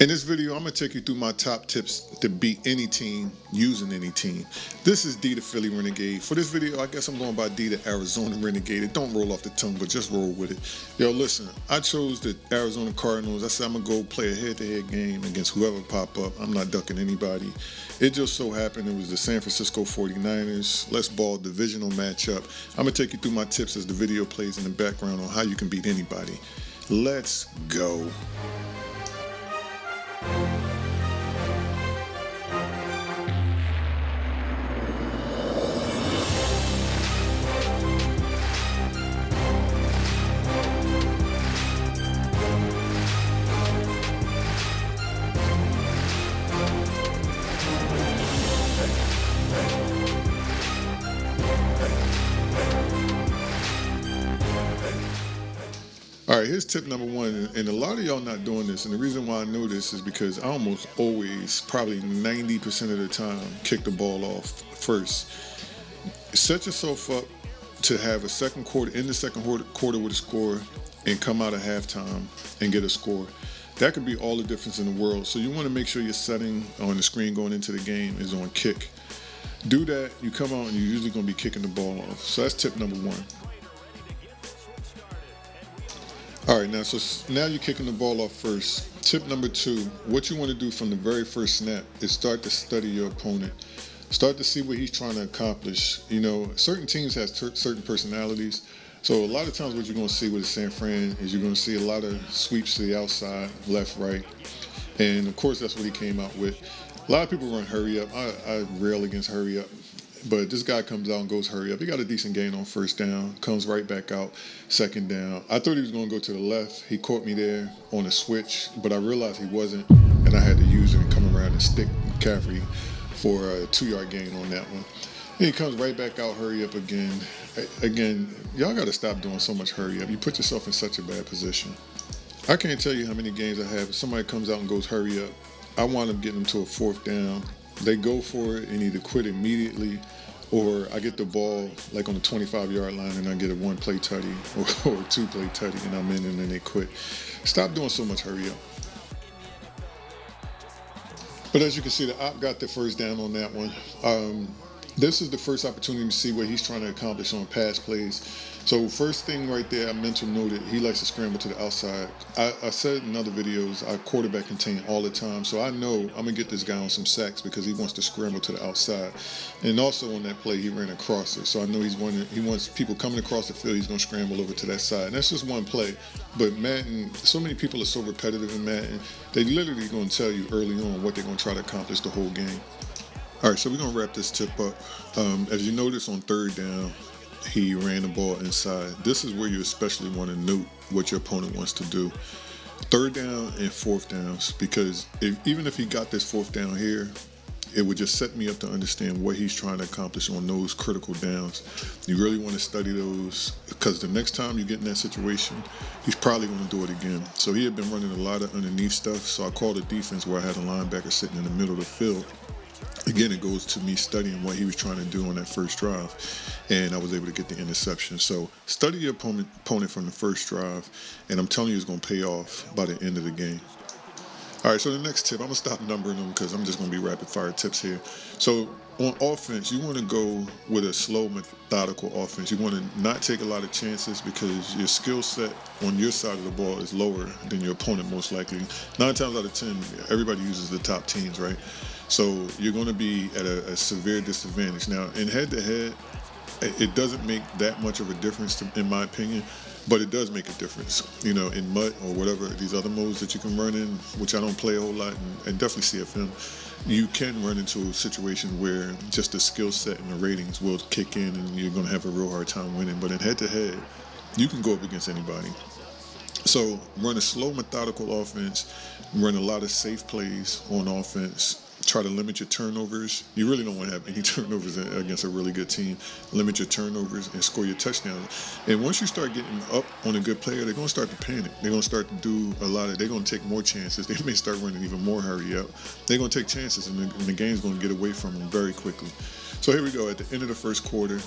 In this video, I'm going to take you through my top tips to beat any team using any team. This is D the Philly Renegade. For this video, I guess I'm going by D the Arizona Renegade. It don't roll off the tongue, but just roll with it. Yo, listen, I chose the Arizona Cardinals. I said I'm going to go play a head-to-head game against whoever pop up. I'm not ducking anybody. It just so happened it was the San Francisco 49ers. Let's ball divisional matchup. I'm going to take you through my tips as the video plays in the background on how you can beat anybody. Let's go. All right, here's tip number one, and a lot of y'all not doing this, and the reason why I know this is because I almost always, probably 90% of the time, kick the ball off first. Set yourself up to have a second quarter, in the second quarter with a score, and come out at halftime and get a score. That could be all the difference in the world. So you want to make sure your setting on the screen going into the game is on kick. Do that, you come out and you're usually going to be kicking the ball off. So that's tip number one. All right, now you're kicking the ball off first. Tip number two, what you want to do from the very first snap is start to study your opponent. Start to see what he's trying to accomplish. You know, certain teams have certain personalities. So a lot of times what you're going to see with San Fran is you're going to see a lot of sweeps to the outside, left, right. And of course, that's what he came out with. A lot of people run hurry up. I rail against hurry up. But this guy comes out and goes hurry up. He got a decent gain on first down, comes right back out, second down. I thought he was going to go to the left. He caught me there on a switch, but I realized he wasn't, and I had to use it and come around and stick McCaffrey for a 2-yard gain on that one. And he comes right back out, hurry up again. Again, y'all got to stop doing so much hurry up. You put yourself in such a bad position. I can't tell you how many games I have. If somebody comes out and goes hurry up, I wind up getting them to a fourth down. They go for it and either quit immediately, or I get the ball like on the 25-yard line and I get a one-play tutty or a two-play tutty and I'm in and then they quit. Stop doing so much hurry up. But as you can see, the op got the first down on that one. This is the first opportunity to see what he's trying to accomplish on pass plays. So first thing right there, I mental noted, he likes to scramble to the outside. I said in other videos, I quarterback contain all the time. So I know I'm going to get this guy on some sacks because he wants to scramble to the outside. And also on that play, he ran across it. So I know he wants people coming across the field, he's going to scramble over to that side. And that's just one play. But Madden, so many people are so repetitive in Madden, they literally going to tell you early on what they're going to try to accomplish the whole game. All right, so we're going to wrap this tip up. As you notice on third down, he ran the ball inside. This is where you especially want to note what your opponent wants to do. Third down and fourth downs, because even if he got this fourth down here, it would just set me up to understand what he's trying to accomplish on those critical downs. You really want to study those because the next time you get in that situation, he's probably going to do it again. So he had been running a lot of underneath stuff, so I called a defense where I had a linebacker sitting in the middle of the field. Again, it goes to me studying what he was trying to do on that first drive, and I was able to get the interception. So study your opponent from the first drive, and I'm telling you it's going to pay off by the end of the game. All right, so the next tip, I'm going to stop numbering them because I'm just going to be rapid-fire tips here. So on offense, you want to go with a slow, methodical offense. You want to not take a lot of chances because your skill set on your side of the ball is lower than your opponent most likely. 9 times out of 10, everybody uses the top teams, right? So you're going to be at a severe disadvantage. Now, in head-to-head, it doesn't make that much of a difference, in my opinion, but it does make a difference. You know, in MUT or whatever, these other modes that you can run in, which I don't play a whole lot, and definitely CFM, you can run into a situation where just the skill set and the ratings will kick in and you're going to have a real hard time winning. But in head-to-head, you can go up against anybody. So run a slow, methodical offense, run a lot of safe plays on offense. Try to limit your turnovers. You really don't want to have any turnovers against a really good team. Limit your turnovers and score your touchdowns. And once you start getting up on a good player, they're going to start to panic. They're going to start to do they're going to take more chances. They may start running even more hurry up. They're going to take chances, and the game's going to get away from them very quickly. So here we go. At the end of the first quarter,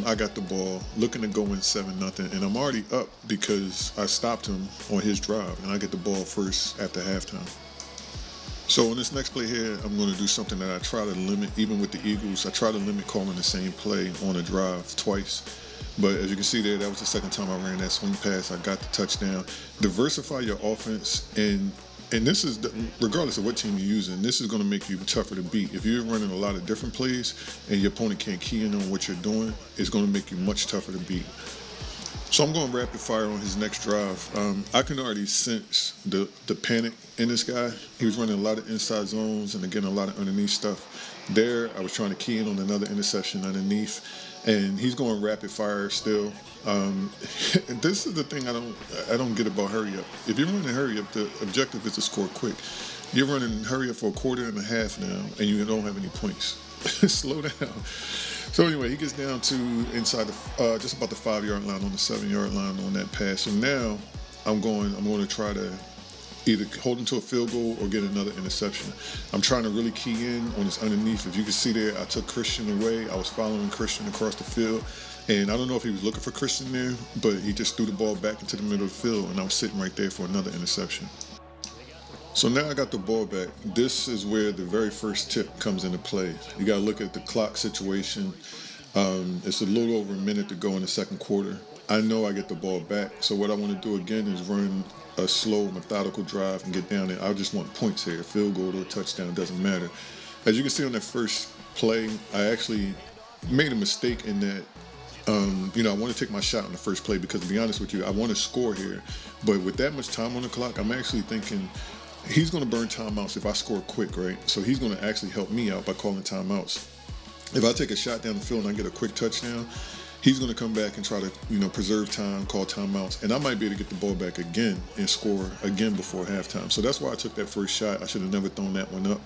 I got the ball, looking to go in 7-0, and I'm already up because I stopped him on his drive, and I get the ball first after halftime. So on this next play here, I'm going to do something that I try to limit, even with the Eagles. I try to limit calling the same play on a drive twice. But as you can see there, that was the second time I ran that swing pass. I got the touchdown. Diversify your offense, and this is regardless of what team you're using, this is going to make you tougher to beat. If you're running a lot of different plays and your opponent can't key in on what you're doing, it's going to make you much tougher to beat. So I'm going rapid fire on his next drive. I can already sense the panic in this guy. He was running a lot of inside zones and again a lot of underneath stuff. There, I was trying to key in on another interception underneath, and he's going rapid fire still. This is the thing I don't get about hurry up. If you're running hurry up, the objective is to score quick. You're running hurry up for a quarter and a half now, and you don't have any points. Slow down. So anyway, he gets down to inside the just about the 5-yard line on the 7-yard line on that pass. So now I'm going to try to either hold him to a field goal or get another interception. I'm trying to really key in on this underneath. If you can see there, I took Christian away. I was following Christian across the field. And I don't know if he was looking for Christian there, but he just threw the ball back into the middle of the field, and I was sitting right there for another interception. So now I got the ball back. This is where the very first tip comes into play. You got to look at the clock situation. It's a little over a minute to go in the second quarter. I know I get the ball back. So what I want to do again is run a slow, methodical drive and get down there. I just want points here. Field goal or touchdown, doesn't matter. As you can see on that first play, I actually made a mistake in that. I want to take my shot on the first play because, to be honest with you, I want to score here. But with that much time on the clock, I'm actually thinking he's going to burn timeouts if I score quick, right? So he's going to actually help me out by calling timeouts. If I take a shot down the field and I get a quick touchdown, he's going to come back and try to, preserve time, call timeouts, and I might be able to get the ball back again and score again before halftime. So that's why I took that first shot. I should have never thrown that one up.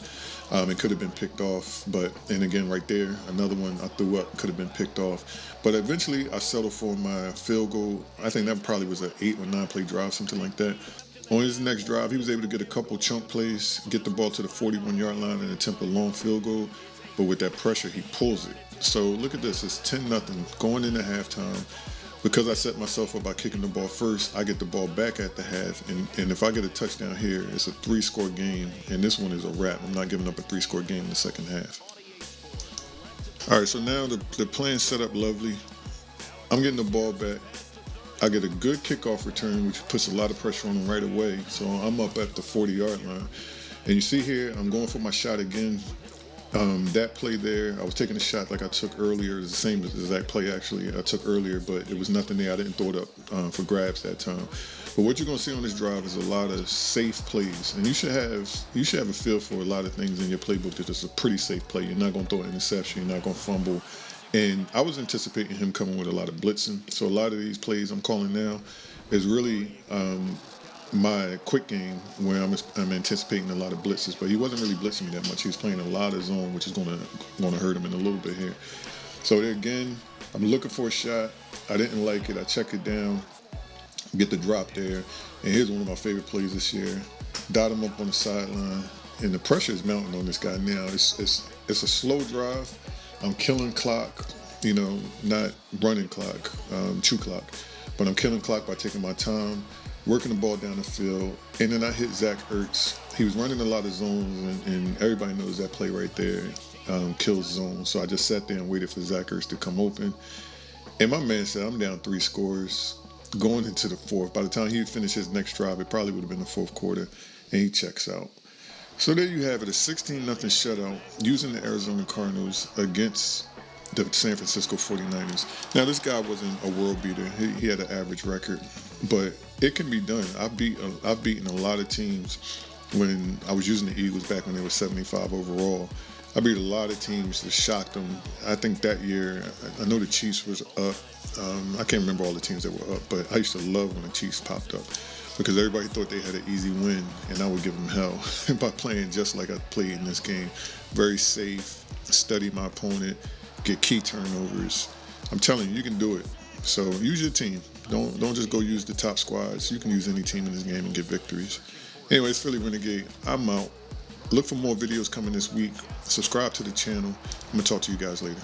It could have been picked off, and again, right there, another one I threw up could have been picked off. But eventually, I settled for my field goal. I think that probably was an 8 or 9 play drive, something like that. On his next drive, he was able to get a couple chunk plays, get the ball to the 41-yard line and attempt a long field goal. But with that pressure, he pulls it. So look at this. It's 10-0 going into halftime. Because I set myself up by kicking the ball first, I get the ball back at the half. And if I get a touchdown here, it's a 3-score game. And this one is a wrap. I'm not giving up a 3-score game in the second half. All right, so now the plan's set up lovely. I'm getting the ball back. I get a good kickoff return, which puts a lot of pressure on him right away. So I'm up at the 40-yard line. And you see here, I'm going for my shot again. That play there, I was taking a shot like I took earlier. It's the same exact play, actually, I took earlier, but it was nothing there. I didn't throw it up for grabs that time. But what you're going to see on this drive is a lot of safe plays. And you should have a feel for a lot of things in your playbook that it's a pretty safe play. You're not going to throw an interception. You're not going to fumble. And I was anticipating him coming with a lot of blitzing. So a lot of these plays I'm calling now is really my quick game where I'm anticipating a lot of blitzes. But he wasn't really blitzing me that much. He was playing a lot of zone, which is going to hurt him in a little bit here. So there again, I'm looking for a shot. I didn't like it. I check it down, get the drop there. And here's one of my favorite plays this year. Dot him up on the sideline. And the pressure is mounting on this guy now. It's a slow drive. I'm killing clock, not running clock, chew clock. But I'm killing clock by taking my time, working the ball down the field. And then I hit Zach Ertz. He was running a lot of zones, and everybody knows that play right there kills zones. So I just sat there and waited for Zach Ertz to come open. And my man said, I'm down 3 scores going into the fourth. By the time he would finish his next drive, it probably would have been the fourth quarter, and he checks out. So there you have it, a 16-0 shutout using the Arizona Cardinals against the San Francisco 49ers. Now, this guy wasn't a world beater. He had an average record, but it can be done. I've beaten a lot of teams when I was using the Eagles back when they were 75 overall. I beat a lot of teams that shocked them. I think that year, I know the Chiefs was up. I can't remember all the teams that were up, but I used to love when the Chiefs popped up, because everybody thought they had an easy win, and I would give them hell by playing just like I played in this game. Very safe, study my opponent, get key turnovers. I'm telling you, you can do it. So use your team. Don't just go use the top squads. You can use any team in this game and get victories. Anyway, it's Philly Renegade. I'm out. Look for more videos coming this week. Subscribe to the channel. I'm going to talk to you guys later.